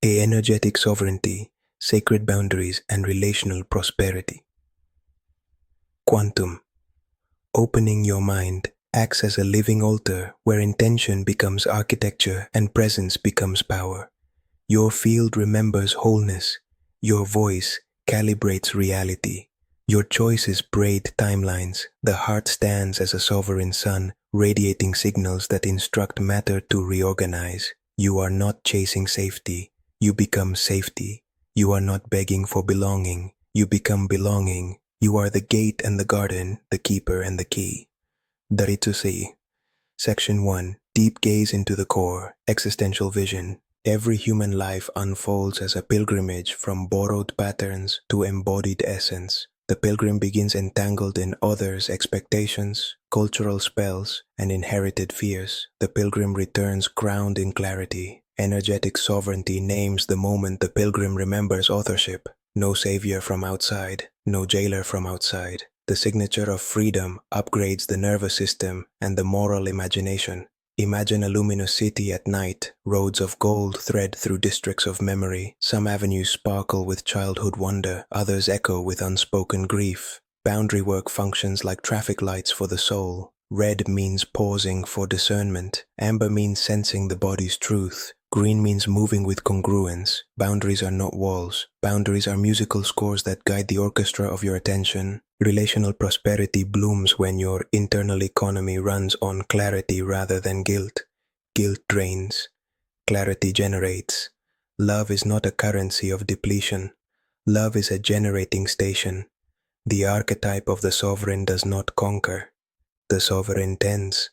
A energetic sovereignty, sacred boundaries, and relational prosperity. Quantum. Opening your mind acts as a living altar where intention becomes architecture and presence becomes power. Your field remembers wholeness. Your voice calibrates reality. Your choices braid timelines. The heart stands as a sovereign sun, radiating signals that instruct matter to reorganize. You are not chasing safety. You become safety. You are not begging for belonging. You become belonging. You are the gate and the garden, the keeper and the key. Daritusi. Section 1. Deep gaze into the core. Existential vision. Every human life unfolds as a pilgrimage from borrowed patterns to embodied essence. The pilgrim begins entangled in others' expectations, cultural spells, and inherited fears. The pilgrim returns crowned in clarity. Energetic sovereignty names the moment the pilgrim remembers authorship. No savior from outside, no jailer from outside. The signature of freedom upgrades the nervous system and the moral imagination. Imagine a luminous city at night, roads of gold thread through districts of memory. Some avenues sparkle with childhood wonder, others echo with unspoken grief. Boundary work functions like traffic lights for the soul. Red means pausing for discernment. Amber means sensing the body's truth. Green means moving with congruence. Boundaries are not walls. Boundaries are musical scores that guide the orchestra of your attention. Relational prosperity blooms when your internal economy runs on clarity rather than guilt. Guilt drains. Clarity generates. Love is not a currency of depletion. Love is a generating station. The archetype of the sovereign does not conquer. The sovereign tends.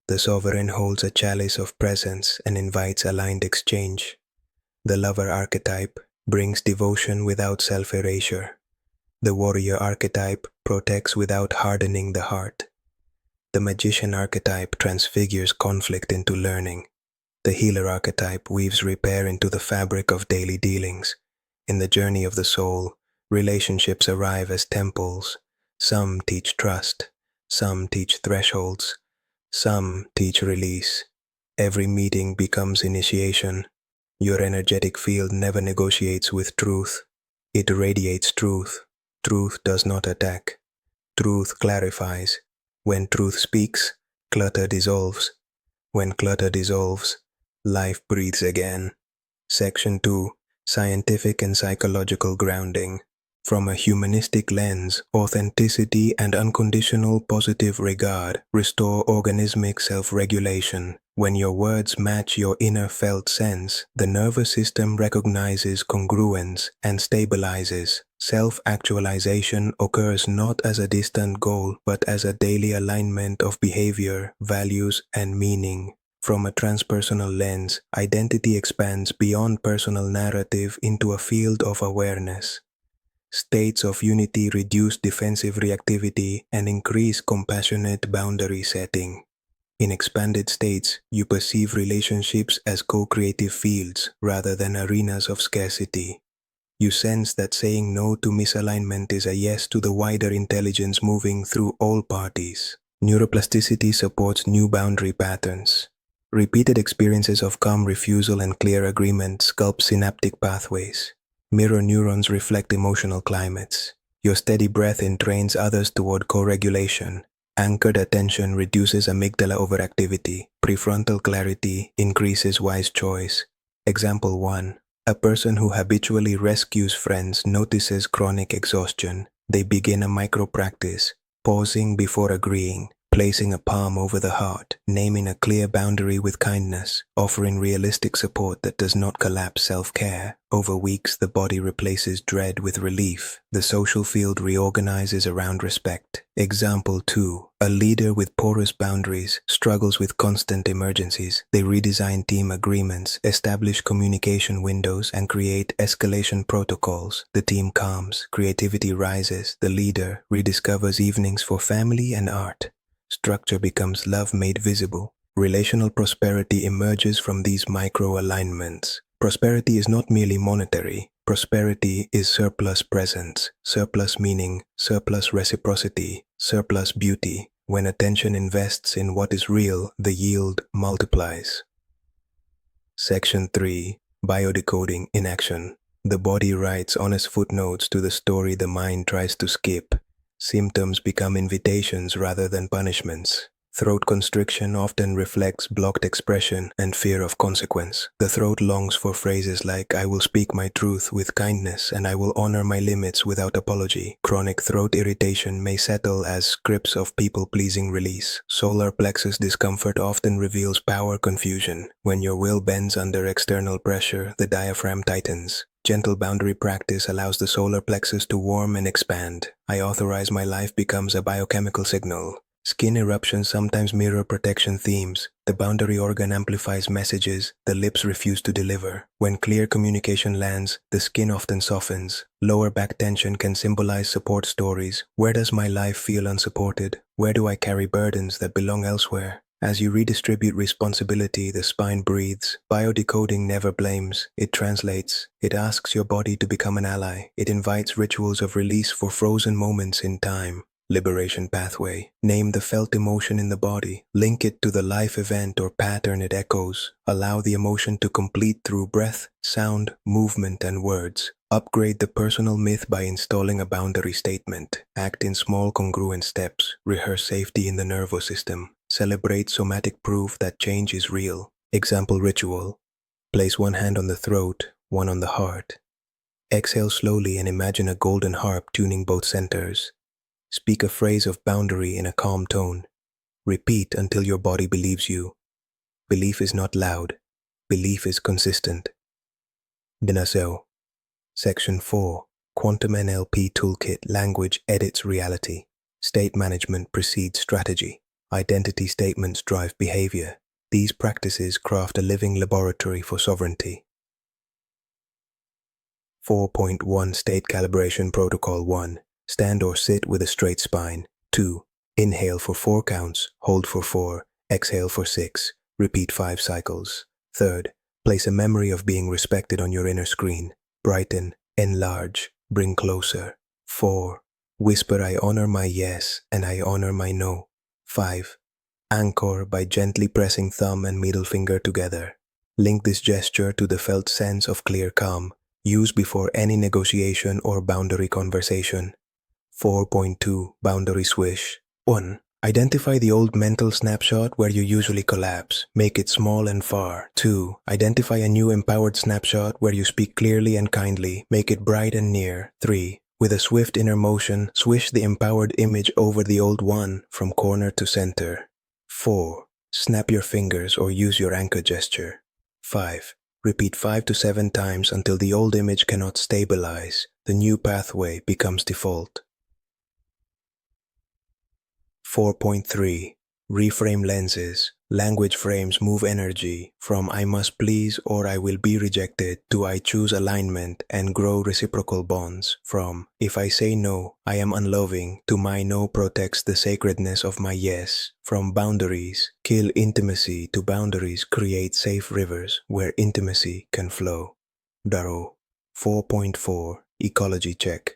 The sovereign holds a chalice of presence and invites aligned exchange. The lover archetype brings devotion without self-erasure. The warrior archetype protects without hardening the heart. The magician archetype transfigures conflict into learning. The healer archetype weaves repair into the fabric of daily dealings. In the journey of the soul, relationships arrive as temples. Some teach trust. Some teach thresholds. Some teach release. Every meeting becomes initiation. Your energetic field never negotiates with truth. It radiates truth. Truth does not attack. Truth clarifies. When truth speaks, clutter dissolves. When clutter dissolves, life breathes again. Section 2. Scientific and psychological grounding. From a humanistic lens, authenticity and unconditional positive regard restore organismic self-regulation. When your words match your inner felt sense, the nervous system recognizes congruence and stabilizes. Self-actualization occurs not as a distant goal, but as a daily alignment of behavior, values, and meaning. From a transpersonal lens, identity expands beyond personal narrative into a field of awareness. States of unity reduce defensive reactivity and increase compassionate boundary setting. In expanded states, you perceive relationships as co-creative fields rather than arenas of scarcity. You sense that saying no to misalignment is a yes to the wider intelligence moving through all parties. Neuroplasticity supports new boundary patterns. Repeated experiences of calm refusal and clear agreement sculpt synaptic pathways. Mirror neurons reflect emotional climates. Your steady breath entrains others toward co-regulation. Anchored attention reduces amygdala overactivity. Prefrontal clarity increases wise choice. Example 1. A person who habitually rescues friends notices chronic exhaustion. They begin a micro-practice, pausing before agreeing, placing a palm over the heart, naming a clear boundary with kindness, offering realistic support that does not collapse self-care. Over weeks, the body replaces dread with relief. The social field reorganizes around respect. Example 2. A leader with porous boundaries struggles with constant emergencies. They redesign team agreements, establish communication windows, and create escalation protocols. The team calms, creativity rises. The leader rediscovers evenings for family and art. Structure becomes love made visible. Relational prosperity emerges from these micro-alignments. Prosperity is not merely monetary. Prosperity is surplus presence. Surplus meaning, surplus reciprocity, surplus beauty. When attention invests in what is real, the yield multiplies. Section 3. Biodecoding in action. The body writes honest footnotes to the story the mind tries to skip. Symptoms become invitations rather than punishments. Throat constriction often reflects blocked expression and fear of consequence. The throat longs for phrases like, I will speak my truth with kindness and I will honor my limits without apology. Chronic throat irritation may settle as scripts of people-pleasing release. Solar plexus discomfort often reveals power confusion. When your will bends under external pressure, the diaphragm tightens. Gentle boundary practice allows the solar plexus to warm and expand. I authorize my life becomes a biochemical signal. Skin eruptions sometimes mirror protection themes. The boundary organ amplifies messages the lips refuse to deliver. When clear communication lands, the skin often softens. Lower back tension can symbolize support stories. Where does my life feel unsupported? Where do I carry burdens that belong elsewhere? As you redistribute responsibility, the spine breathes. Biodecoding never blames. It translates. It asks your body to become an ally. It invites rituals of release for frozen moments in time. Liberation pathway. Name the felt emotion in the body. Link it to the life event or pattern it echoes. Allow the emotion to complete through breath, sound, movement, and words. Upgrade the personal myth by installing a boundary statement. Act in small congruent steps. Rehearse safety in the nervous system. Celebrate somatic proof that change is real. Example ritual. Place one hand on the throat, one on the heart. Exhale slowly and imagine a golden harp tuning both centers. Speak a phrase of boundary in a calm tone. Repeat until your body believes you. Belief is not loud. Belief is consistent. Dinaseo. Section 4. Quantum NLP Toolkit. Language edits reality. State management precedes strategy. Identity statements drive behavior. These practices craft a living laboratory for sovereignty. 4.1 State Calibration Protocol 1. Stand or sit with a straight spine. 2. Inhale for 4 counts, hold for 4, exhale for 6, repeat 5 cycles. 3rd, place a memory of being respected on your inner screen. Brighten, enlarge, bring closer. 4. Whisper, I honor my yes and I honor my no. 5. Anchor by gently pressing thumb and middle finger together. Link this gesture to the felt sense of clear calm. Use before any negotiation or boundary conversation. 4.2 Boundary Swish. 1. Identify the old mental snapshot where you usually collapse. Make it small and far. 2. Identify a new empowered snapshot where you speak clearly and kindly. Make it bright and near. 3. With a swift inner motion, swish the empowered image over the old one from corner to center. 4. Snap your fingers or use your anchor gesture. 5. Repeat 5 to 7 times until the old image cannot stabilize. The new pathway becomes default. 4.3 Reframe lenses. Language frames move energy from I must please or I will be rejected to I choose alignment and grow reciprocal bonds. From if I say no, I am unloving to my no protects the sacredness of my yes. From boundaries, kill intimacy to boundaries create safe rivers where intimacy can flow. Daro. 4.4 Ecology check.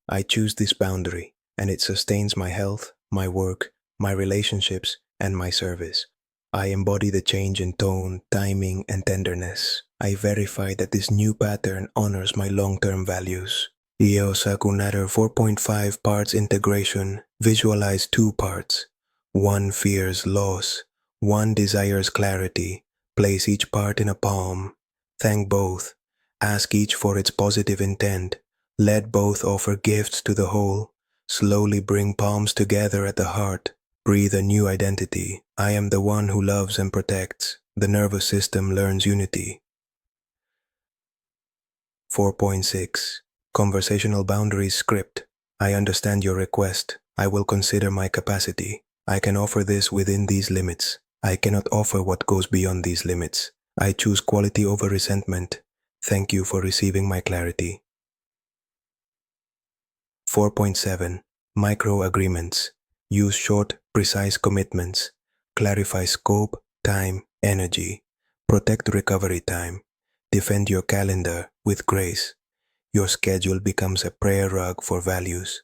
I choose this boundary and it sustains my health, my work, my relationships, and my service. I embody the change in tone, timing, and tenderness. I verify that this new pattern honors my long-term values. Io Sakunatter 4.5 Parts Integration. Visualize 2 parts. 1 fears loss. 1 desires clarity. Place each part in a palm. Thank both. Ask each for its positive intent. Let both offer gifts to the whole. Slowly bring palms together at the heart. Breathe a new identity. I am the one who loves and protects. The nervous system learns unity. 4.6 Conversational Boundaries Script. I understand your request. I will consider my capacity. I can offer this within these limits. I cannot offer what goes beyond these limits. I choose quality over resentment. Thank you for receiving my clarity. 4.7 Micro-agreements. Use short, precise commitments. Clarify scope, time, energy. Protect recovery time. Defend your calendar with grace. Your schedule becomes a prayer rug for values.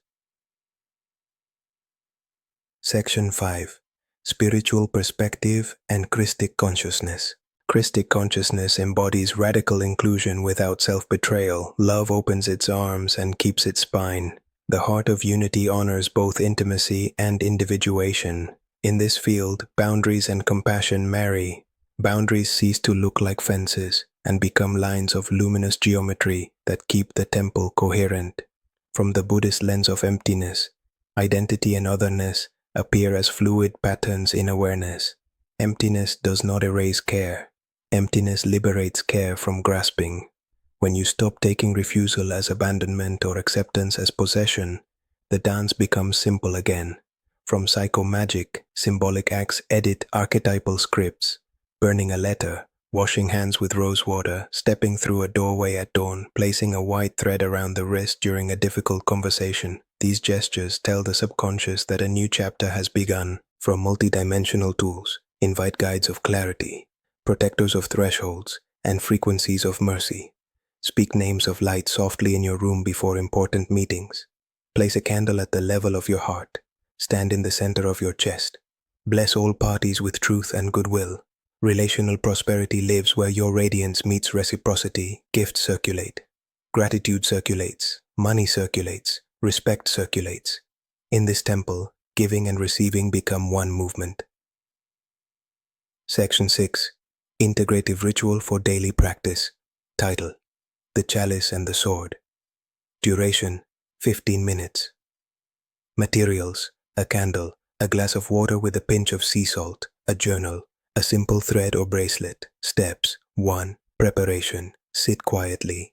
Section 5 Spiritual Perspective and Christic Consciousness. Christic consciousness embodies radical inclusion without self-betrayal. Love opens its arms and keeps its spine. The heart of unity honors both intimacy and individuation. In this field, boundaries and compassion marry. Boundaries cease to look like fences and become lines of luminous geometry that keep the temple coherent. From the Buddhist lens of emptiness, identity and otherness appear as fluid patterns in awareness. Emptiness does not erase care. Emptiness liberates care from grasping. When you stop taking refusal as abandonment or acceptance as possession, the dance becomes simple again. From psychomagic, symbolic acts edit archetypal scripts, burning a letter, washing hands with rose water, stepping through a doorway at dawn, placing a white thread around the wrist during a difficult conversation. These gestures tell the subconscious that a new chapter has begun. From multidimensional tools, invite guides of clarity, protectors of thresholds, and frequencies of mercy. Speak names of light softly in your room before important meetings. Place a candle at the level of your heart. Stand in the center of your chest. Bless all parties with truth and goodwill. Relational prosperity lives where your radiance meets reciprocity. Gifts circulate. Gratitude circulates. Money circulates. Respect circulates. In this temple, giving and receiving become one movement. Section 6. Integrative Ritual for Daily Practice. Title: The Chalice and the Sword. Duration: 15 minutes. Materials: a candle, a glass of water with a pinch of sea salt, a journal, a simple thread or bracelet. Steps: 1. Preparation. Sit quietly.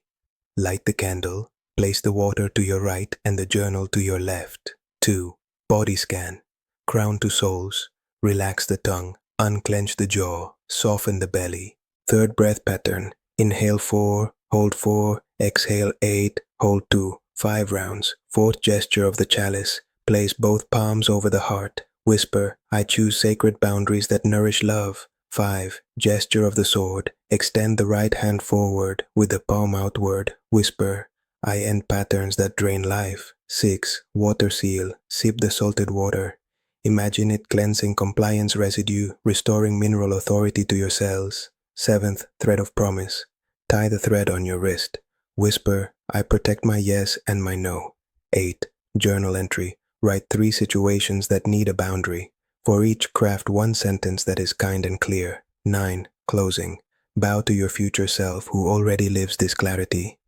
Light the candle. Place the water to your right and the journal to your left. 2. Body scan. Crown to soles. Relax the tongue. Unclench the jaw. Soften the belly. Third breath pattern. Inhale 4, hold 4, exhale 8, hold 2, 5 rounds. Fourth gesture of the chalice. Place both palms over the heart. Whisper, I choose sacred boundaries that nourish love. 5. Gesture of the sword. Extend the right hand forward with the palm outward. Whisper, I end patterns that drain life. 6. Water seal. Sip the salted water. Imagine it cleansing compliance residue, restoring mineral authority to your cells. 7th. Thread of promise. Tie the thread on your wrist. Whisper, I protect my yes and my no. 8. Journal entry. Write 3 situations that need a boundary. For each, craft 1 sentence that is kind and clear. 9. Closing. Bow to your future self who already lives this clarity.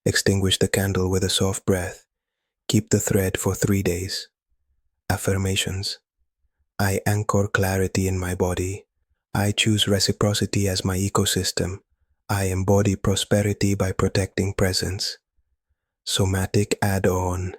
Extinguish the candle with a soft breath. Keep the thread for 3 days. Affirmations. I anchor clarity in my body. I choose reciprocity as my ecosystem. I embody prosperity by protecting presence. Somatic add-on.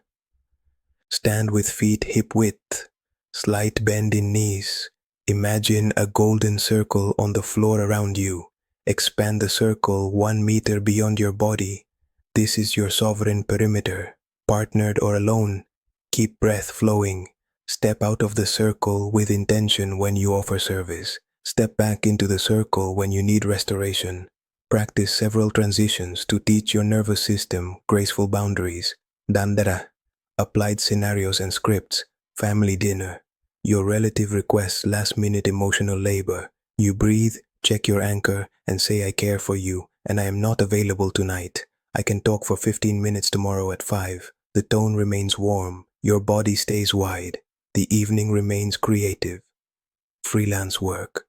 Stand with feet hip width. Slight bend in knees. Imagine a golden circle on the floor around you. Expand the circle 1 meter beyond your body. This is your sovereign perimeter. Partnered or alone, keep breath flowing. Step out of the circle with intention when you offer service. Step back into the circle when you need restoration. Practice several transitions to teach your nervous system graceful boundaries. Dandara. Applied scenarios and scripts. Family dinner. Your relative requests last-minute emotional labor. You breathe, check your anchor, and say I care for you, and I am not available tonight. I can talk for 15 minutes tomorrow at 5. The tone remains warm. Your body stays wide. The evening remains creative. Freelance work.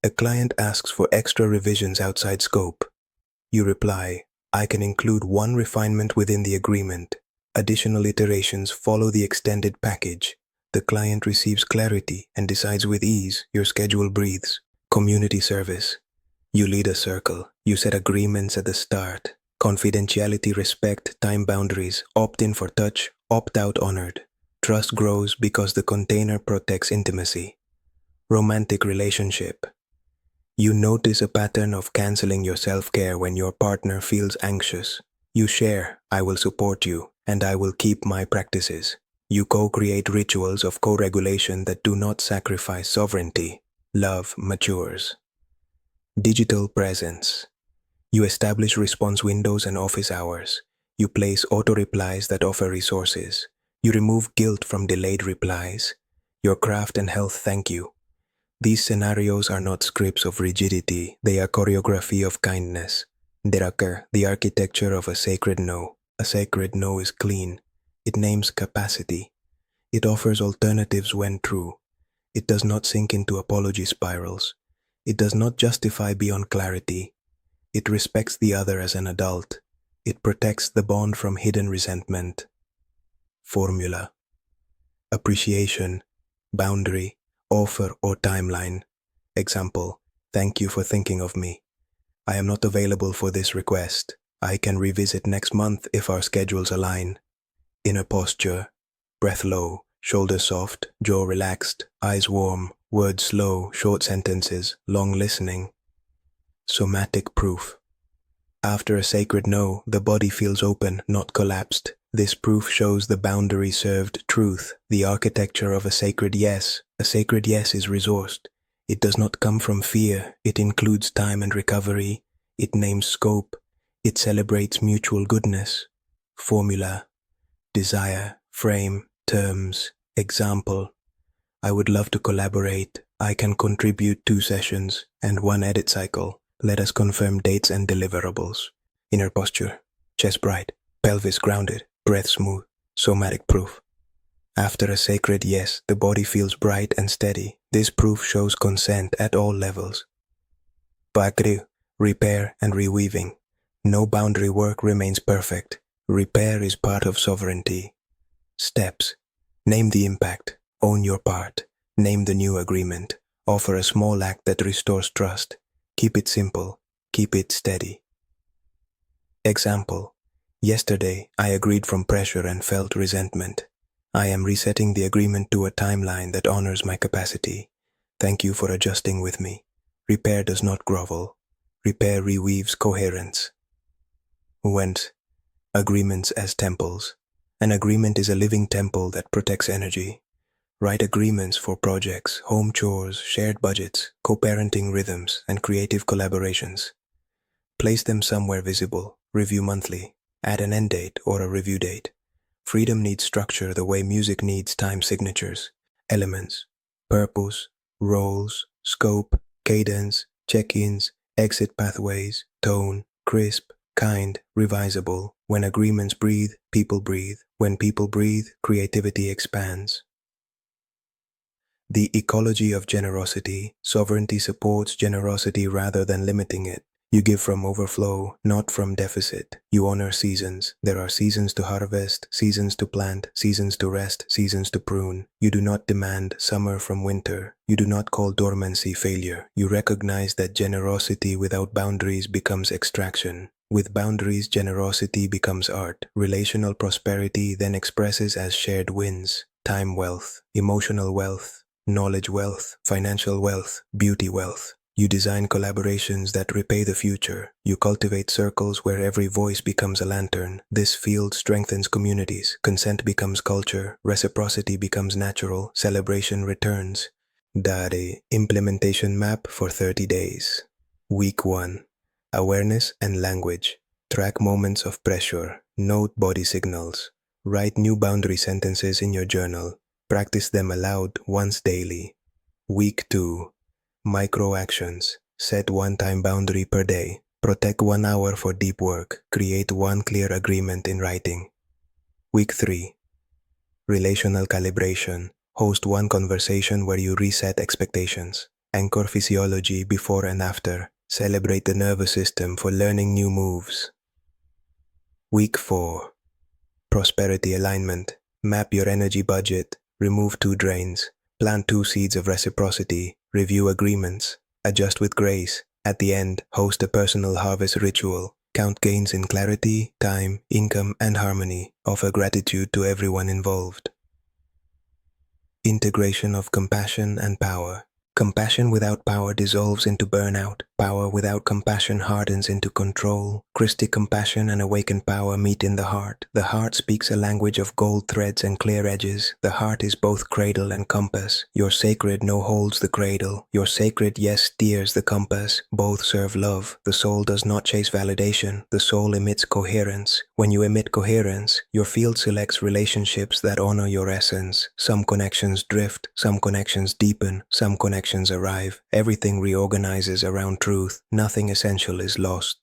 A client asks for extra revisions outside scope. You reply, I can include 1 refinement within the agreement. Additional iterations follow the extended package. The client receives clarity and decides with ease. Your schedule breathes. Community service. You lead a circle. You set agreements at the start. Confidentiality, respect, time boundaries, opt-in for touch, opt-out honored. Trust grows because the container protects intimacy. Romantic relationship. You notice a pattern of canceling your self-care when your partner feels anxious. You share, I will support you, and I will keep my practices. You co-create rituals of co-regulation that do not sacrifice sovereignty. Love matures. Digital presence. You establish response windows and office hours. You place auto-replies that offer resources. You remove guilt from delayed replies. Your craft and health thank you. These scenarios are not scripts of rigidity, they are choreography of kindness. Deraka, the architecture of a sacred no. A sacred no is clean. It names capacity. It offers alternatives when true. It does not sink into apology spirals. It does not justify beyond clarity. It respects the other as an adult. It protects the bond from hidden resentment. Formula: appreciation, boundary, offer or timeline. Example: thank you for thinking of me. I am not available for this request. I can revisit next month if our schedules align. Inner posture: breath low, shoulders soft, jaw relaxed, eyes warm, words slow, short sentences, long listening. Somatic proof: after a sacred no, the body feels open, not collapsed. This proof shows the boundary-served truth, the architecture of a sacred yes. A sacred yes is resourced. It does not come from fear. It includes time and recovery. It names scope. It celebrates mutual goodness. Formula: desire, frame, terms. Example: I would love to collaborate. I can contribute 2 sessions and 1 edit cycle. Let us confirm dates and deliverables. Inner posture: chest bright, pelvis grounded, breath smooth. Somatic proof: after a sacred yes, the body feels bright and steady. This proof shows consent at all levels. Pakri, repair and reweaving. No boundary work remains perfect. Repair is part of sovereignty. Steps: name the impact, own your part, name the new agreement, offer a small act that restores trust. Keep it simple, keep it steady. Example: yesterday, I agreed from pressure and felt resentment. I am resetting the agreement to a timeline that honors my capacity. Thank you for adjusting with me. Repair does not grovel. Repair reweaves coherence. Whence? Agreements as temples. An agreement is a living temple that protects energy. Write agreements for projects, home chores, shared budgets, co-parenting rhythms, and creative collaborations. Place them somewhere visible, review monthly, add an end date or a review date. Freedom needs structure the way music needs time signatures. Elements: purpose, roles, scope, cadence, check-ins, exit pathways, tone, crisp, kind, revisable. When agreements breathe, people breathe. When people breathe, creativity expands. The ecology of generosity. Sovereignty supports generosity rather than limiting it. You give from overflow, not from deficit. You honor seasons. There are seasons to harvest, seasons to plant, seasons to rest, seasons to prune. You do not demand summer from winter. You do not call dormancy failure. You recognize that generosity without boundaries becomes extraction. With boundaries, generosity becomes art. Relational prosperity then expresses as shared wins: time wealth, emotional wealth, knowledge wealth, financial wealth, beauty wealth. You design collaborations that repay the future. You cultivate circles where every voice becomes a lantern. This field strengthens communities. Consent becomes culture. Reciprocity becomes natural. Celebration returns. Dare implementation map for 30 days. Week 1. Awareness and language. Track moments of pressure. Note body signals. Write new boundary sentences in your journal. Practice them aloud once daily. Week 2. Micro actions. Set 1 time boundary per day. Protect 1 hour for deep work. Create 1 clear agreement in writing. Week 3. Relational calibration. Host 1 conversation where you reset expectations. Anchor physiology before and after. Celebrate the nervous system for learning new moves. Week 4. Prosperity alignment. Map your energy budget. Remove 2 drains. Plant 2 seeds of reciprocity. Review agreements. Adjust with grace. At the end, host a personal harvest ritual. Count gains in clarity, time, income, and harmony. Offer gratitude to everyone involved. Integration of compassion and power. Compassion without power dissolves into burnout. Power without compassion hardens into control. Christic compassion and awakened power meet in the heart. The heart speaks a language of gold threads and clear edges. The heart is both cradle and compass. Your sacred no holds the cradle. Your sacred yes steers the compass. Both serve love. The soul does not chase validation. The soul emits coherence. When you emit coherence, your field selects relationships that honor your essence. Some connections drift. Some connections deepen. Some connections arrive. Everything reorganizes around truth. Nothing essential is lost.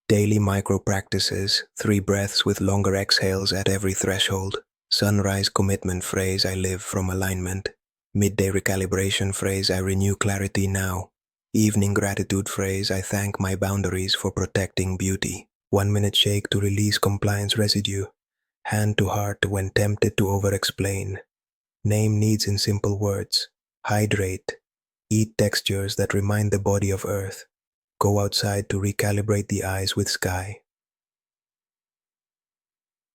Daily micro practices, 3 breaths with longer exhales at every threshold. Sunrise commitment phrase, I live from alignment. Midday recalibration phrase, I renew clarity now. Evening gratitude phrase, I thank my boundaries for protecting beauty. 1-minute shake to release compliance residue. Hand to heart when tempted to over-explain. Name needs in simple words. Hydrate. Eat textures that remind the body of earth. Go outside to recalibrate the eyes with sky.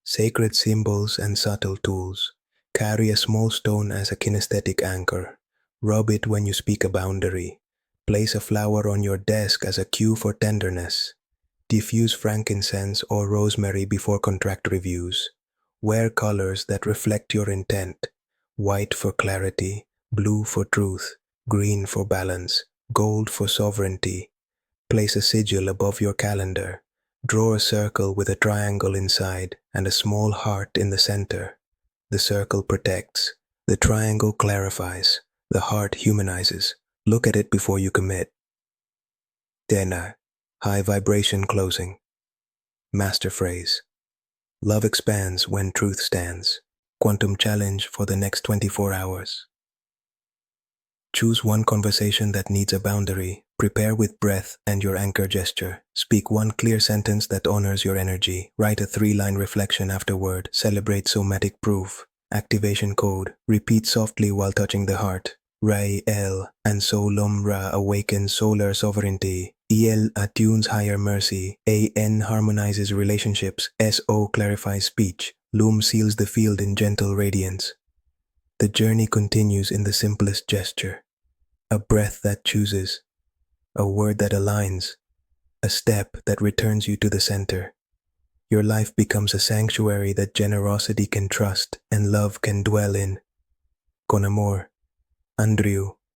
Sacred symbols and subtle tools. Carry a small stone as a kinesthetic anchor. Rub it when you speak a boundary. Place a flower on your desk as a cue for tenderness. Diffuse frankincense or rosemary before contract reviews. Wear colors that reflect your intent. White for clarity, blue for truth, green for balance, gold for sovereignty. Place a sigil above your calendar. Draw a circle with a triangle inside and a small heart in the center. The circle protects. The triangle clarifies. The heart humanizes. Look at it before you commit. Tena, high vibration closing. Master phrase. Love expands when truth stands. Quantum challenge for the next 24 hours. Choose one conversation that needs a boundary. Prepare with breath and your anchor gesture. Speak one clear sentence that honors your energy. Write a 3-line reflection afterward. Celebrate somatic proof. Activation code. Repeat softly while touching the heart. Rai El and Solom Ra awakens solar sovereignty. El attunes higher mercy. An harmonizes relationships. So clarifies speech. Lum seals the field in gentle radiance. The journey continues in the simplest gesture. A breath that chooses. A word that aligns. A step that returns you to the center. Your life becomes a sanctuary that generosity can trust and love can dwell in. Con amor, Andrew.